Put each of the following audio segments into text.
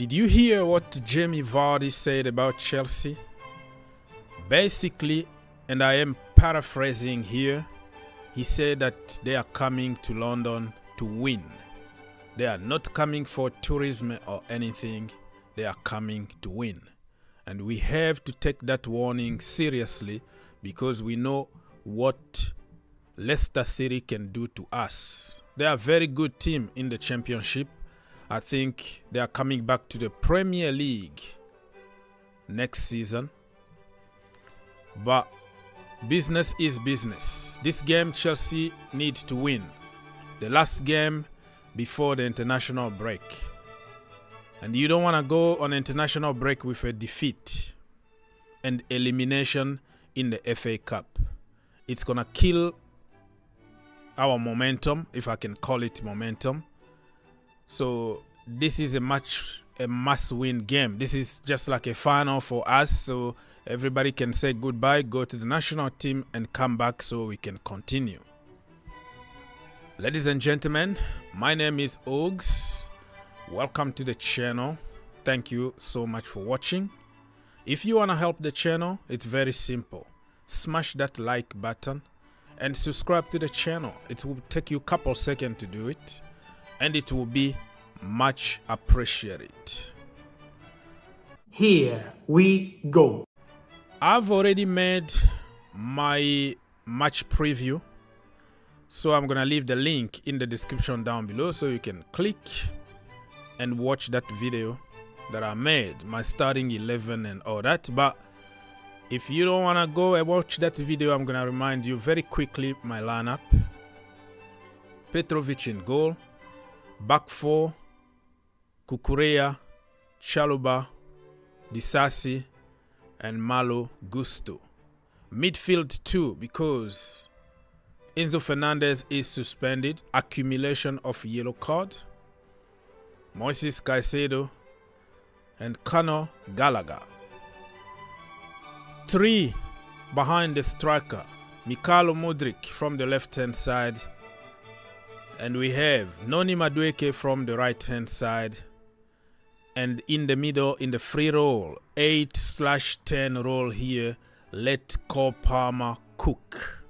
Did you hear what Jamie Vardy said about Chelsea? Basically, and I am paraphrasing here, he said that they are coming to London to win. They are not coming for tourism or anything. They are coming to win. And we have to take that warning seriously because we know what Leicester City can do to us. They are a very good team in the Championship. I think they are coming back to the Premier League next season. But business is business. This game Chelsea needs to win. The last game before the international break. And you don't want to go on international break with a defeat and elimination in the FA Cup. It's going to kill our momentum, if I can call it momentum. So this is a must-win game. This is just like a final for us. So everybody can say goodbye, go to the national team and come back so we can continue. Ladies and gentlemen, my name is Ogs. Welcome to the channel. Thank you so much for watching. If you want to help the channel, it's very simple. Smash that like button and subscribe to the channel. It will take you a couple seconds to do it, and it will be much appreciated. Here we go. I've already made my match preview, so I'm gonna leave the link in the description down below so you can click and watch that video that I made, my starting 11 and all that. But if you don't want to go and watch that video, I'm gonna remind you very quickly my lineup. Petrovic in goal, back four, Cucurella, Chalobah, Disasi, and Malo Gusto. Midfield 2 because Enzo Fernandez is suspended, accumulation of yellow card. Moises Caicedo and Conor Gallagher. 3 behind the striker, Mykhailo Mudryk from the left-hand side. And we have Noni Madueke from the right-hand side. And in the middle, in the free role, 8/10 role here, let Cole Palmer cook.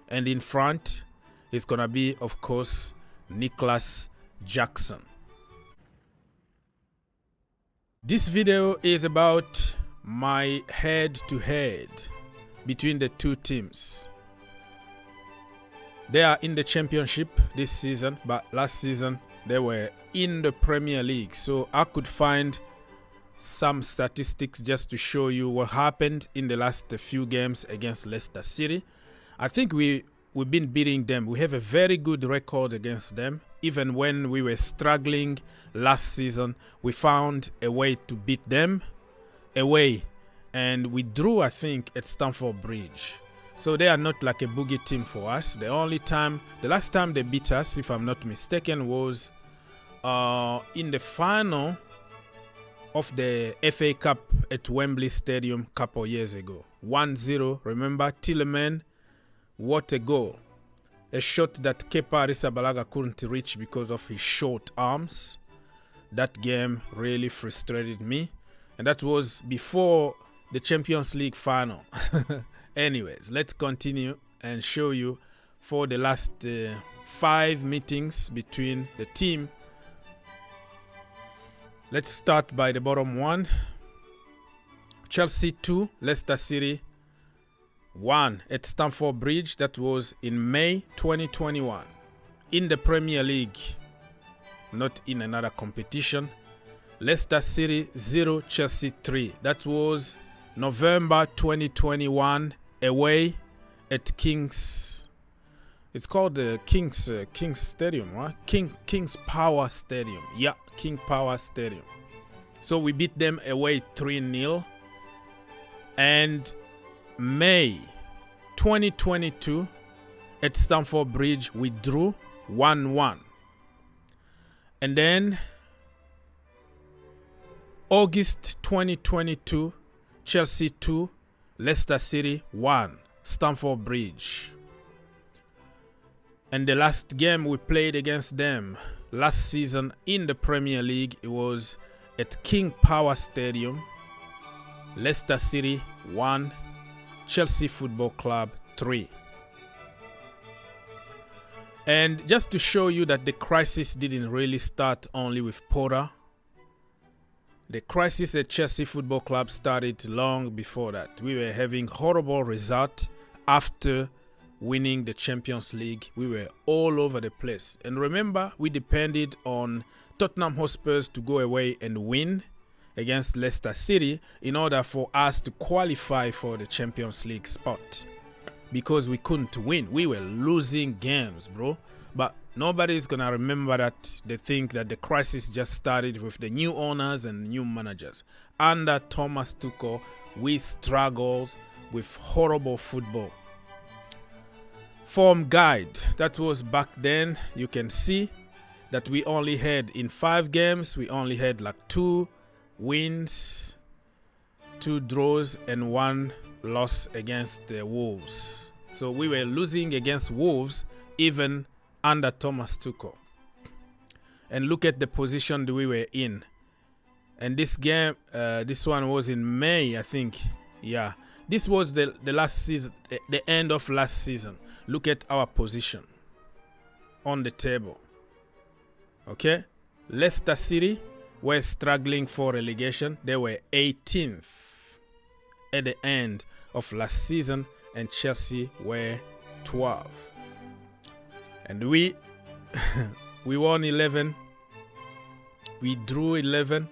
And in front, it's going to be, of course, Nicholas Jackson. This video is about my head-to-head between the two teams. They are in the Championship this season, but last season they were in the Premier League. So I could find some statistics just to show you what happened in the last few games against Leicester City. I think we've been beating them. We have a very good record against them. Even when we were struggling last season, we found a way to beat them away. And we drew, I think, at Stamford Bridge. So they are not like a boogie team for us. The last time they beat us, if I'm not mistaken, was in the final of the FA Cup at Wembley Stadium a couple years ago. 1-0, remember, Tielemans, what a goal. A shot that Kepa Arrizabalaga couldn't reach because of his short arms. That game really frustrated me. And that was before the Champions League final. Anyways, let's continue and show you for the last 5 meetings between the team. Let's start by the bottom one. Chelsea 2, Leicester City 1 at Stamford Bridge. That was in May 2021 in the Premier League, not in another competition. Leicester City 0, Chelsea 3. That was November 2021 away at King's. It's called the King's Stadium, right? King's Power Stadium. Yeah, King Power Stadium. So we beat them away 3-0. And May 2022 at Stamford Bridge we drew 1-1. And then August 2022, Chelsea 2, Leicester City 1, Stamford Bridge. And the last game we played against them last season in the Premier League, it was at King Power Stadium. Leicester City 1, Chelsea Football Club 3. And just to show you that the crisis didn't really start only with Potter, the crisis at Chelsea Football Club started long before that. We were having horrible results after winning the Champions League. We were all over the place. And remember, we depended on Tottenham Hotspur to go away and win against Leicester City in order for us to qualify for the Champions League spot. Because we couldn't win. We were losing games, bro. But nobody's going to remember that. They think that the crisis just started with the new owners and new managers. Under Thomas Tuchel, we struggled with horrible football. Form guide, that was back then. You can see that we only had, in 5 games, we only had like 2 wins, 2 draws, and 1 loss against the Wolves. So we were losing against Wolves even under Thomas Tuchel. And look at the position that we were in. And this game, this one was in May, I think. Yeah, this was the last season, the end of last season. Look at our position on the table. Okay, Leicester City were struggling for relegation. They were 18th at the end of last season, and Chelsea were 12th. And we won 11, we drew 11,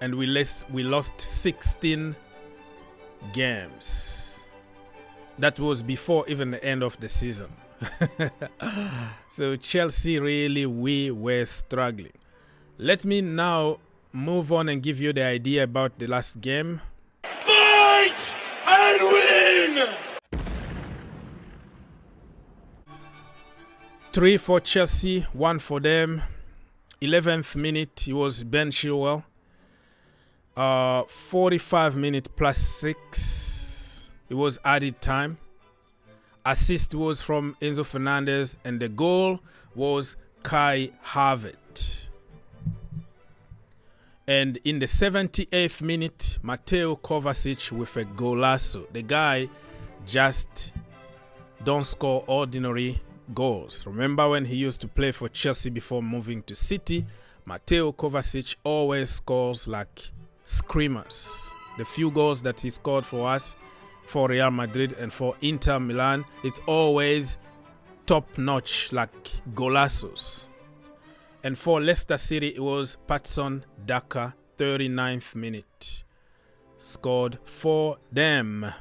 and we lost 16 games. That was before even the end of the season. So Chelsea, really, we were struggling. Let me now move on and give you the idea about the last game. Fight and win! 3 for Chelsea, 1 for them. 11th minute, it was Ben Chilwell. 45 minutes plus 6. It was added time. Assist was from Enzo Fernandez, and the goal was Kai Havertz. And in the 78th minute, Mateo Kovacic with a golazo. The guy just don't score ordinary goals. Remember when he used to play for Chelsea before moving to City? Mateo Kovacic always scores like screamers. The few goals that he scored for us, for Real Madrid and for Inter Milan, it's always top-notch, like golazos. And for Leicester City, it was Patson Daka, 39th minute, scored for them.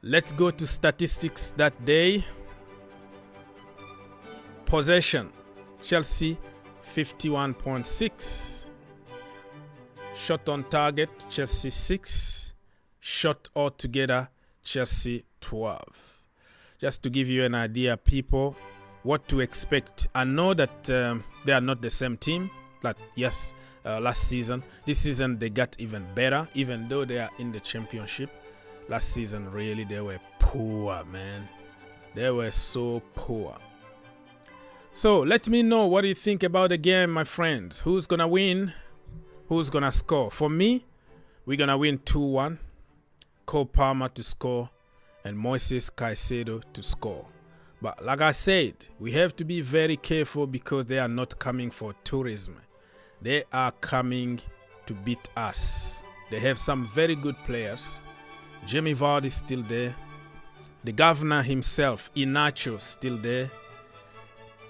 Let's go to statistics that day. Possession, Chelsea 51.6. Shot on target, Chelsea 6. Shot altogether, Chelsea 12. Just to give you an idea, people, what to expect. I know that they are not the same team. Like, yes, last season. This season, they got even better, even though they are in the championship. Last season, really, they were poor, man. They were so poor. So, let me know what you think about the game, my friends. Who's going to win? Who's going to score? For me, we're going to win 2-1. Cole Palmer to score and Moises Caicedo to score. But like I said, we have to be very careful because they are not coming for tourism. They are coming to beat us. They have some very good players. Jamie Vardy is still there. The governor himself, Inacho, still there.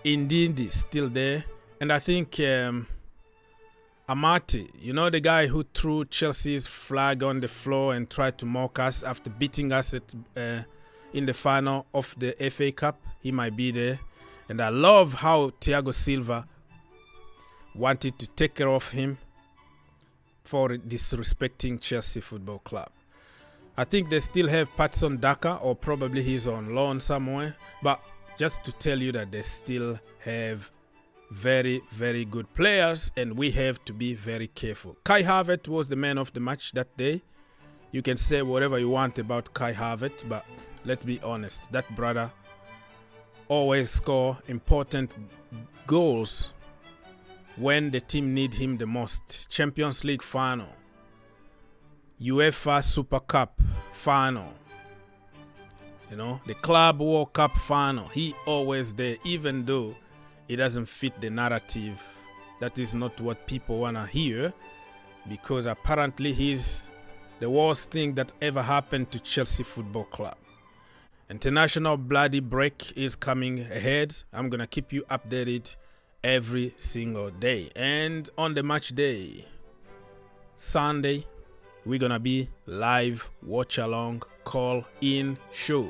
Indindi still there. And I think Amati, you know, the guy who threw Chelsea's flag on the floor and tried to mock us after beating us in the final of the FA Cup. He might be there. And I love how Thiago Silva wanted to take care of him for disrespecting Chelsea Football Club. I think they still have Patson Daka, or probably he's on loan somewhere. But just to tell you that they still have very, very good players, and we have to be very careful. Kai Havertz was the man of the match that day. You can say whatever you want about Kai Havertz, but let's be honest, that brother always score important goals when the team need him the most. Champions League final, UEFA Super Cup final, you know, the Club World Cup final. He always there, even though it doesn't fit the narrative. That is not what people want to hear, because apparently he's the worst thing that ever happened to Chelsea Football Club. International bloody break is coming ahead. I'm going to keep you updated every single day. And on the match day, Sunday, we're going to be live watch along call in show.